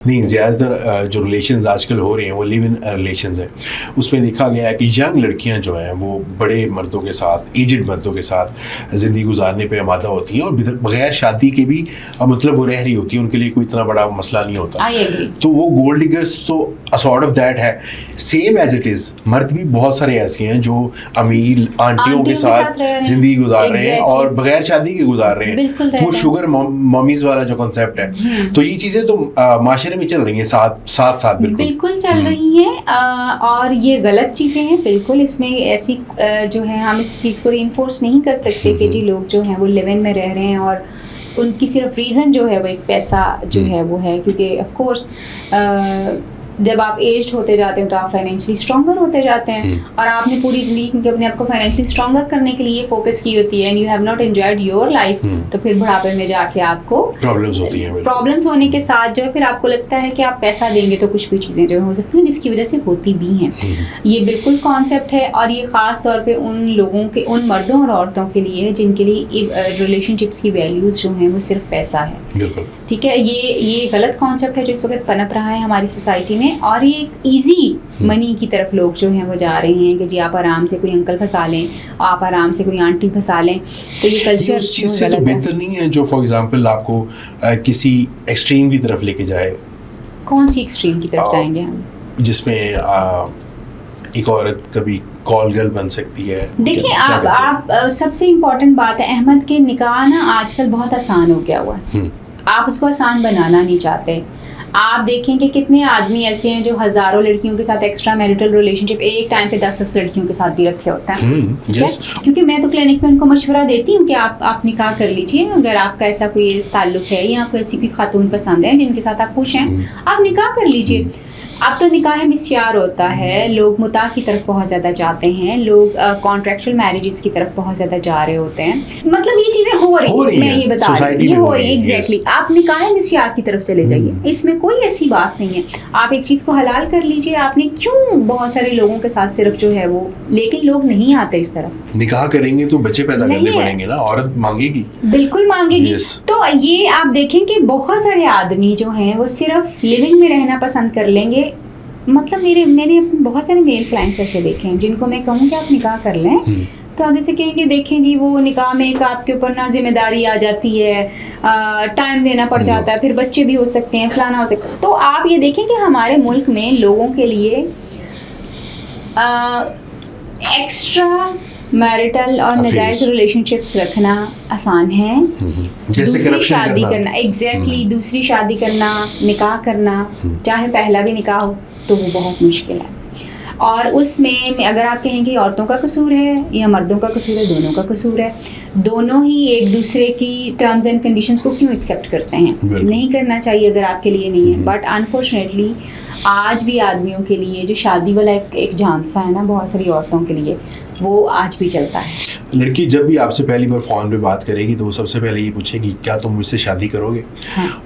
नहीं, ज़्यादातर जो रिलेशंस आजकल हो रहे हैं वो लिव इन रिलेशंस हैं। उसमें देखा गया है कि यंग लड़कियां जो हैं वो बड़े मर्दों के साथ, एजड मर्दों के साथ ज़िंदगी गुजारने पे आमादा होती हैं और बगैर शादी के भी मतलब वो रह रही होती हैं, उनके लिए कोई इतना बड़ा मसला नहीं होता। तो वो गोल्ड डिगर्स तो सॉर्ट ऑफ दैट है। सेम एज इट इज़ मर्द भी बहुत सारे ऐसे हैं जो अमीर आंटियों के साथ ज़िंदगी गुजार रहे हैं और बगैर शादी के गुजार रहे हैं। वो शुगर मॉमीज़ वाला जो कॉन्सेप्ट है, तो ये चीज़ें तो माशरे में चल रही हैं साथ बिल्कुल चल रही हैं और ये गलत चीज़ें हैं। बिल्कुल इसमें ऐसी जो है हम इस चीज़ को रीइंफोर्स नहीं कर सकते कि जी लोग जो हैं वो लिव इन में रह रहे हैं और उनकी सिर्फ रीज़न जो है वो एक पैसा जो है वो है, क्योंकि ऑफ कोर्स जब आप एज्ड होते जाते हैं तो आप फाइनेंशियली स्ट्रॉन्गर होते जाते हैं और आपने पूरी ज़िंदगी अपने आप को फाइनेंशियली स्ट्रॉन्गर करने के लिए फोकस की होती है and you have not enjoyed your life, तो फिर बुढ़ापे में जाके आपको प्रॉब्लम्स होती हैं। प्रॉब्लम्स होने के साथ जो है फिर आपको लगता है कि आप पैसा देंगे तो कुछ भी चीज़ें जो हो सकती हैं, जिसकी वजह से होती भी हैं। ये बिल्कुल कॉन्सेप्ट है और ये ख़ास तौर पर उन लोगों के, उन मर्दों और औरतों के लिए है जिनके लिए रिलेशनशिप्स की वैल्यूज़ जो हैं वो सिर्फ पैसा है। ठीक है, ये गलत कॉन्सेप्ट है जो इस वक्त पनप रहा है हमारी सोसाइटी में और ये एक ईजी मनी की तरफ लोग जो हैं वो जा रहे हैं कि जी आप आराम से कोई अंकल फंसा लें, आप आराम से कोई आंटी फंसा लें। तो ये कल्चर उस चीज़ से तो बेहतर नहीं है जो फॉर एग्जांपल आपको किसी एक्सट्रीम की तरफ लेके जाए। कौन सी एक्सट्रीम की तरफ जाएंगे हम? जिसमें एक औरत कभी कॉल गर्ल बन सकती है। देखिए आप सबसे इम्पोर्टेंट बात है, अहमद के निकाह ना आजकल बहुत आसान हो गया हुआ है। आप उसको आसान बनाना नहीं चाहते। आप देखेंगे कितने आदमी ऐसे हैं जो हजारों लड़कियों के साथ एक्स्ट्रा मैरिटल रिलेशनशिप एक टाइम पे 10-10 लड़कियों के साथ भी रखे होते हैं। क्योंकि मैं तो क्लिनिक में उनको मशवरा देती हूँ कि आप निकाह कर लीजिए, अगर आपका ऐसा कोई ताल्लुक है या आपको ऐसी कोई खातून पसंद है जिनके साथ आप खुश हैं, आप निकाह कर लीजिए। अब तो निकाह मिस्यार होता है, लोग मुता की तरफ बहुत ज़्यादा जाते हैं, लोग कॉन्ट्रैक्चुअल मैरिजेस की तरफ बहुत ज़्यादा जा रहे होते हैं। मतलब ये चीज़ें हो रही मैं ये बता रही हूँ, ये हो रही है एग्जैक्टली। आप निकाह मिस्यार की तरफ चले जाइए, इसमें कोई ऐसी बात नहीं है। आप एक चीज़ को हलाल कर लीजिए। आपने क्यों बहुत सारे लोगों के साथ सिर्फ जो है वो, लेकिन लोग नहीं आते इस तरफ। निकाह करेंगे तो बच्चे पैदा करने पड़ेंगे ना, औरत मांगेगी, बिल्कुल मांगेगी। तो ये आप देखें कि बहुत सारे आदमी जो हैं वो सिर्फ लिविंग में रहना पसंद कर लेंगे। मतलब मैंने बहुत सारे मेल क्लाइंट्स ऐसे देखे हैं जिनको मैं कहूँ कि आप निकाह कर लें तो आगे से कहेंगे देखें जी वो निकाह में एक आपके ऊपर ना जिम्मेदारी आ जाती है, टाइम देना पड़ जाता है, फिर बच्चे भी हो सकते हैं, फलाना हो सकता है। तो आप ये देखें कि हमारे मुल्क में लोगों के लिए एक्स्ट्रा मैरिटल और नाजायज रिलेशनशिप्स रखना आसान है, दूसरी शादी करना एग्जैक्टली दूसरी शादी करना, निकाह करना, चाहे पहला भी निकाह हो तो वो बहुत मुश्किल है। और उसमें अगर आप कहें कि औरतों का कसूर है या मर्दों का कसूर है, दोनों का कसूर है। दोनों ही एक दूसरे की टर्म्स एंड कंडीशंस को क्यों एक्सेप्ट करते हैं? नहीं करना चाहिए अगर आपके लिए नहीं है। बट अनफॉर्चुनेटली आज भी आदमियों के लिए जो शादी वाला एक झांसा है ना, बहुत सारी औरतों के लिए वो आज भी चलता है। लड़की जब भी आपसे पहली बार फ़ोन पे बात करेगी तो वो सबसे पहले ये पूछेगी क्या तुम मुझसे शादी करोगे?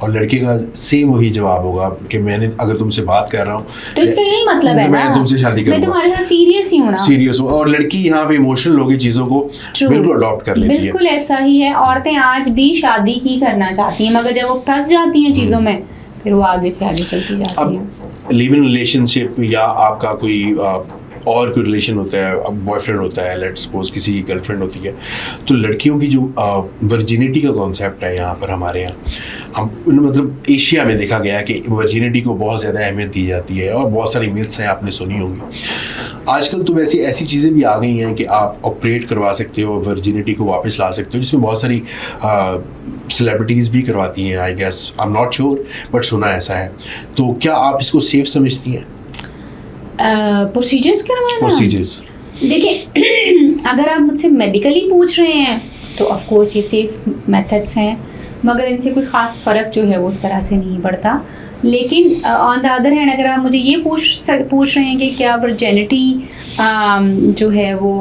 और लड़के का सेम वही जवाब होगा कि मैंने अगर तुमसे बात कर रहा हूँ तो इसका यही मतलब है मैं तुमसे शादी करूँगा, मैं तुम्हारे साथ सीरियस ही हूँ ना, सीरियस हूँ। और लड़की यहाँ पे इमोशनल होगी, चीज़ों को बिल्कुल अडॉप्ट कर लेती है। बिल्कुल ऐसा ही है। औरतें आज भी शादी ही करना चाहती हैं, मगर जब वो फंस जाती हैं चीज़ों में फिर वो आगे से आगे चलती जाती हैं। लिव इन रिलेशनशिप या आपका कोई और कोई रिलेशन होता है, अब बॉयफ्रेंड होता है, लेट्स सपोज किसी की गर्लफ्रेंड होती है, तो लड़कियों की जो वर्जिनिटी का कॉन्सेप्ट है यहाँ पर हमारे यहाँ, हम मतलब एशिया में देखा गया है कि वर्जिनिटी को बहुत ज़्यादा अहमियत दी जाती है और बहुत सारी मिथ्स हैं, आपने सुनी होंगी। आजकल तो वैसी ऐसी चीज़ें भी आ गई हैं कि आप ऑपरेट करवा सकते हो, वर्जिनिटी को वापस ला सकते हो, जिसमें बहुत सारी सेलिब्रिटीज़ भी करवाती हैं। I guess I am not sure but सुना ऐसा है। तो क्या आप इसको सेफ समझती हैं? प्रोसीजर्स करवाना, प्रोसीजर्स देखिए अगर आप मुझसे मेडिकली पूछ रहे हैं तो ऑफ कोर्स ये सेफ मेथड्स हैं, मगर इनसे कोई ख़ास फ़र्क जो है वो उस तरह से नहीं पड़ता। लेकिन ऑन द अदर हैंड अगर आप मुझे ये पूछ रहे हैं कि क्या वर्जिनिटी जो है वो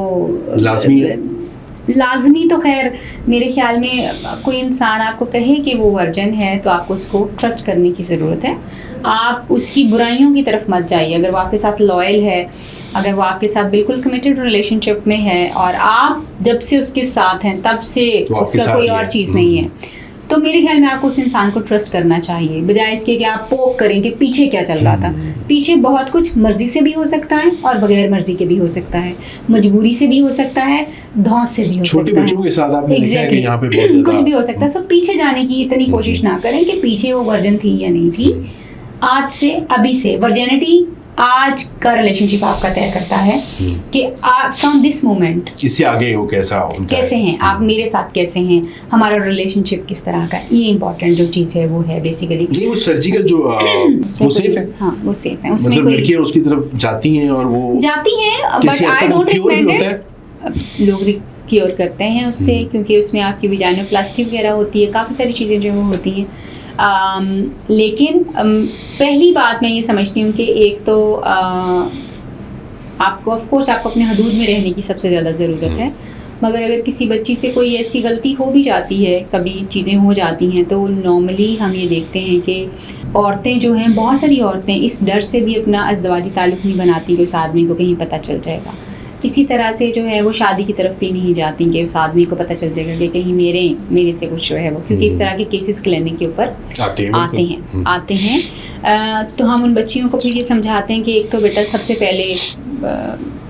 लाजमी, तो खैर मेरे ख्याल में कोई इंसान आपको कहे कि वो वर्जन है तो आपको उसको ट्रस्ट करने की ज़रूरत है। आप उसकी बुराइयों की तरफ मत जाइए। अगर वो आपके साथ लॉयल है, अगर वो आपके साथ बिल्कुल कमिटेड रिलेशनशिप में है और आप जब से उसके साथ हैं तब से उसका कोई और चीज़ नहीं है, तो मेरे ख्याल में आपको उस इंसान को ट्रस्ट करना चाहिए, बजाय इसके कि आप पोक करें कि पीछे क्या चल रहा था। पीछे बहुत कुछ मर्जी से भी हो सकता है और बगैर मर्जी के भी हो सकता है, मजबूरी से भी हो सकता है, धौंस से भी हो सकता है। छोटे बच्चों के साथ आपने देखा है कि यहाँ पे बहुत कुछ भी हो सकता है। सो पीछे जाने की इतनी कोशिश ना करें कि पीछे वो वर्जन थी या नहीं थी। आज से, अभी से वर्जिनिटी आज का रिलेशनशिप आपका तय करता है कि आप फ्रॉम दिस मोमेंट इससे आगे वो कैसा उनका कैसे हैं, आप मेरे साथ कैसे हैं, हमारा रिलेशनशिप किस तरह का। ये इंपॉर्टेंट जो चीज़ है वो है बेसिकली। नहीं, वो सर्जिकल जो वो सेफ है। हाँ, वो सेफ है। उसमें मतलब कोई लड़कियां उसकी तरफ जाती हैं और वो जाती हैं, बट किसी हद आई तक डोंट क्योर भी रिकमेंड होता है। इट। लोग क्योर करते हैं उससे, क्योंकि उसमें आपकी विजाइनोप्लास्टी वगैरह होती है, काफ़ी सारी चीज़ें जो वो होती हैं। लेकिन पहली बात मैं ये समझती हूँ कि एक तो आपको ऑफ कोर्स आपको अपने हदूद में रहने की सबसे ज़्यादा ज़रूरत है, मगर अगर किसी बच्ची से कोई ऐसी गलती हो भी जाती है, कभी चीज़ें हो जाती हैं, तो नॉर्मली हम ये देखते हैं कि औरतें जो हैं, बहुत सारी औरतें इस डर से भी अपना अज़दवाजी ताल्लुक़ नहीं बनाती कि उस आदमी को कहीं पता चल जाएगा। इसी तरह से जो है वो शादी की तरफ भी नहीं जाती कि उस आदमी को पता चल जाएगा कि कहीं मेरे से कुछ जो है वो, क्योंकि इस तरह के केसेस क्लिनिक के ऊपर आते हैं। तो हम उन बच्चियों को फिर ये समझाते हैं कि एक तो बेटा सबसे पहले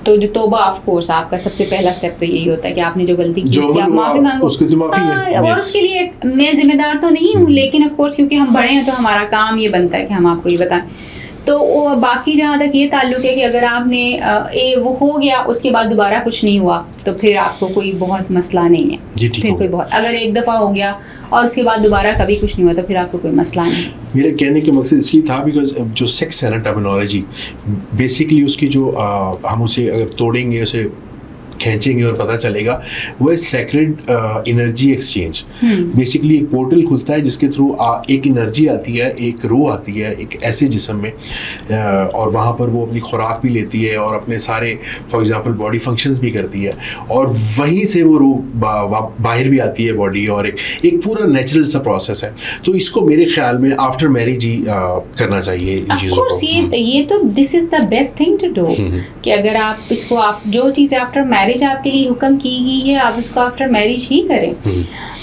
तो जो तौबा, ऑफ कोर्स आपका सबसे पहला स्टेप तो यही होता है कि आपने जो गलती की उसकी आप माफ़ी मांगो। उसकी तो माफ़ी है। और उसके लिए मैं जिम्मेदार तो नहीं हूँ, लेकिन ऑफ कोर्स क्योंकि हम बड़े हैं तो हमारा काम ये बनता है कि हम आपको ये बताएं। तो बाकी जहाँ तक ये ताल्लुक है कि अगर आपने वो हो गया, उसके बाद दोबारा कुछ नहीं हुआ, तो फिर आपको कोई बहुत मसला नहीं है। फिर कोई बहुत, अगर एक दफ़ा हो गया और उसके बाद दोबारा कभी कुछ नहीं हुआ, तो फिर आपको कोई मसला नहीं। मेरे कहने के मकसद इसलिए था बिकॉज जो सेक्स है ना, टर्मिनोलॉजी बेसिकली उसकी जो हम उसे अगर तोड़ेंगे, उसे खींचेंगे और पता चलेगा वो है सेक्रेड एनर्जी एक्सचेंज। बेसिकली एक पोर्टल खुलता है जिसके थ्रू एक एनर्जी आती है, एक रूह आती है एक ऐसे जिस्म में, और वहाँ पर वो अपनी खुराक भी लेती है और अपने सारे फॉर एग्जांपल बॉडी फंक्शंस भी करती है, और वहीं से वो रूह बाहर भी आती है बॉडी, और एक पूरा नेचुरल सा प्रोसेस है। तो इसको मेरे ख्याल में आफ्टर मैरिज ही करना चाहिए इन चीज़ों को। ये तो this is the best thing to do कि अगर आप इसको जो चीज़ें आफ्टर मैरिज आपके लिए हुक्म की गई है, आप उसको आफ्टर मैरिज ही करें।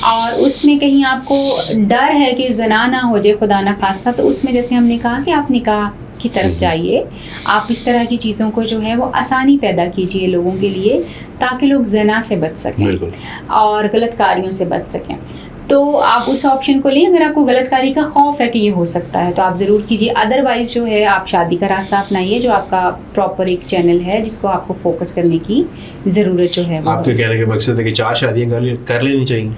और उसमें कहीं आपको डर है कि जना ना हो जाए, खुदा ना खास्ता, तो उसमें जैसे हमने कहा कि आप निकाह की तरफ जाइए, आप इस तरह की चीज़ों को जो है वो आसानी पैदा कीजिए लोगों के लिए, ताकि लोग जना से बच सकें और गलत कारियों से बच सकें। तो आप उस ऑप्शन को लें। अगर आपको गलतकारी का खौफ है कि ये हो सकता है तो आप ज़रूर कीजिए, अदरवाइज़ जो है आप शादी का रास्ता अपनाइए, जो आपका प्रॉपर एक चैनल है जिसको आपको फोकस करने की ज़रूरत जो है। आपके कहने के मकसद है कि 4 शादियाँ कर लेनी चाहिए?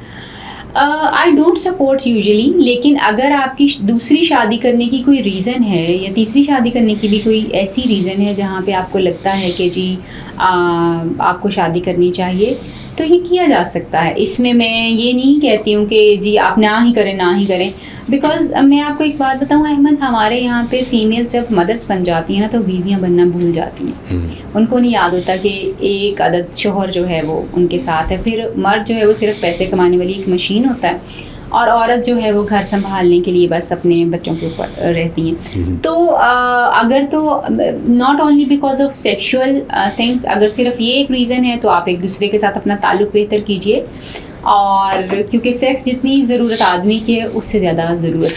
आई डोंट सपोर्ट यूजुअली, लेकिन अगर आपकी दूसरी शादी करने की कोई रीज़न है या तीसरी शादी करने की भी कोई ऐसी रीज़न है जहाँ पे आपको लगता है कि जी आपको शादी करनी चाहिए, तो ये किया जा सकता है। इसमें मैं ये नहीं कहती हूँ कि जी आप ना ही करें, बिकॉज मैं आपको एक बात बताऊँ अहमद, हमारे यहाँ पे फीमेल्स जब मदर्स बन जाती हैं ना, तो बीवियाँ बनना भूल जाती हैं। उनको नहीं याद होता कि एक अदद शोहर जो है वो उनके साथ है। फिर मर्द जो है वो सिर्फ पैसे कमाने वाली एक मशीन होता है, और औरत जो है वो घर संभालने के लिए बस अपने बच्चों के ऊपर रहती हैं। तो अगर तो not only because of sexual things, अगर सिर्फ ये एक रीज़न है तो आप एक दूसरे के साथ अपना ताल्लुक बेहतर कीजिए, और क्योंकि सेक्स जितनी ज़रूरत आदमी की है उससे ज़्यादा ज़रूरत